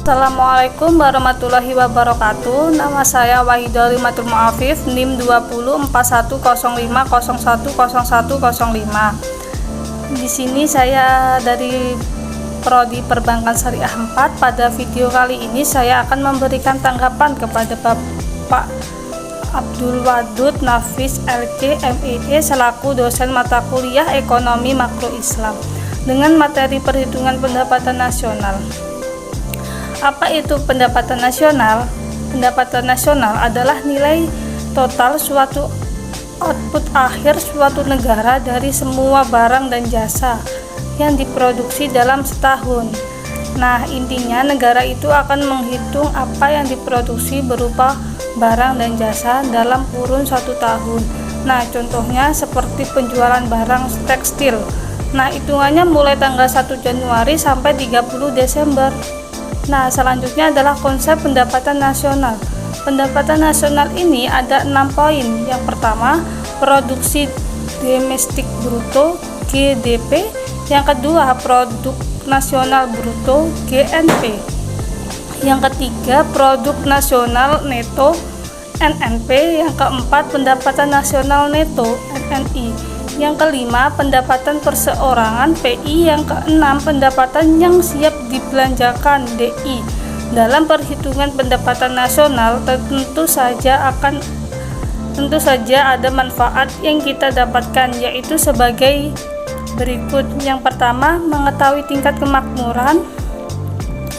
Assalamualaikum warahmatullahi wabarakatuh. Nama saya Wahida Limatul Mu'afif, NIM 204105010105. Di sini saya dari Prodi Perbankan Syariah 4. Pada video kali ini saya akan memberikan tanggapan kepada Bapak Abdul Wadud Nafis LC MEE selaku dosen mata kuliah Ekonomi Makro Islam dengan materi perhitungan pendapatan nasional. Apa itu pendapatan nasional? Pendapatan nasional adalah nilai total suatu output akhir suatu negara dari semua barang dan jasa yang diproduksi dalam setahun. Nah, intinya negara itu akan menghitung apa yang diproduksi berupa barang dan jasa dalam kurun 1 tahun. Nah, contohnya seperti penjualan barang tekstil. Nah, hitungannya mulai tanggal 1 Januari sampai 30 Desember. Nah, selanjutnya adalah konsep pendapatan nasional. Pendapatan nasional ini ada 6 poin. Yang pertama, produksi domestik bruto GDP. Yang kedua, produk nasional bruto GNP. Yang ketiga, produk nasional neto NNP. Yang keempat, pendapatan nasional neto NNI. Yang kelima, pendapatan perseorangan PI. Yang keenam, pendapatan yang siap dibelanjakan DI. Dalam perhitungan pendapatan nasional tentu saja ada manfaat yang kita dapatkan, yaitu sebagai berikut. Yang pertama, mengetahui tingkat kemakmuran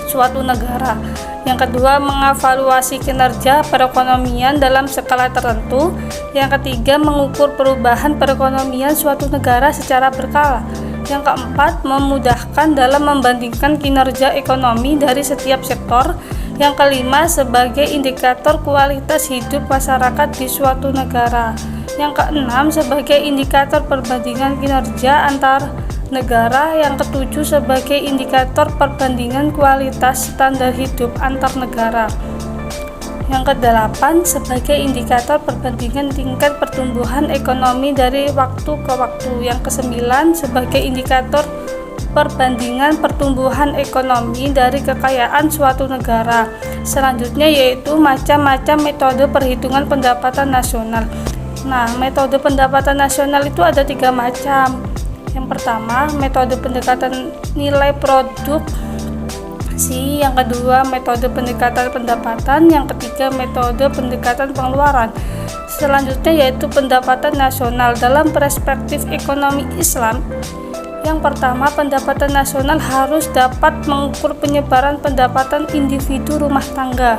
suatu negara. Yang kedua, mengevaluasi kinerja perekonomian dalam skala tertentu. Yang ketiga, mengukur perubahan perekonomian suatu negara secara berkala. Yang keempat, memudahkan dalam membandingkan kinerja ekonomi dari setiap sektor. Yang kelima, sebagai indikator kualitas hidup masyarakat di suatu negara. Yang keenam, sebagai indikator perbandingan kinerja antar negara. Yang ketujuh, sebagai indikator perbandingan kualitas standar hidup antar negara. Yang kedelapan, sebagai indikator perbandingan tingkat pertumbuhan ekonomi dari waktu ke waktu. Yang kesembilan, sebagai indikator perbandingan pertumbuhan ekonomi dari kekayaan suatu negara. Selanjutnya yaitu macam-macam metode perhitungan pendapatan nasional. Nah, metode pendapatan nasional itu ada 3 macam. Yang pertama, metode pendekatan nilai produksi. Yang kedua, metode pendekatan pendapatan. Yang ketiga, metode pendekatan pengeluaran. Selanjutnya yaitu pendapatan nasional dalam perspektif ekonomi Islam. Yang pertama, pendapatan nasional harus dapat mengukur penyebaran pendapatan individu rumah tangga.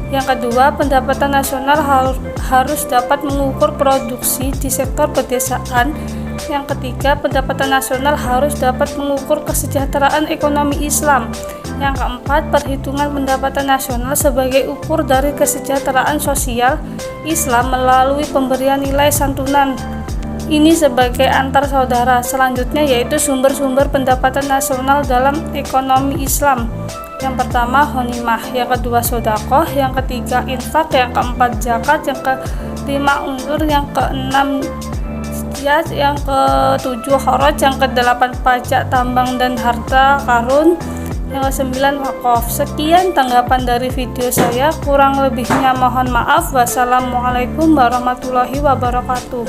Yang kedua, pendapatan nasional harus dapat mengukur produksi di sektor pedesaan. Yang ketiga, pendapatan nasional harus dapat mengukur kesejahteraan ekonomi Islam. Yang keempat, perhitungan pendapatan nasional sebagai ukur dari kesejahteraan sosial Islam melalui pemberian nilai santunan. Ini sebagai antar saudara. Selanjutnya yaitu sumber-sumber pendapatan nasional dalam ekonomi Islam. Yang pertama, honimah. Yang kedua, sodakoh. Yang ketiga, infak. Yang keempat, zakat. Yang kelima, undur. Yang keenam, jihad. Yang ketujuh, khoroj. Yang kedelapan, pajak tambang dan harta karun. Yang kesembilan, wakaf. Sekian tanggapan dari video saya. Kurang lebihnya mohon maaf. Wassalamualaikum warahmatullahi wabarakatuh.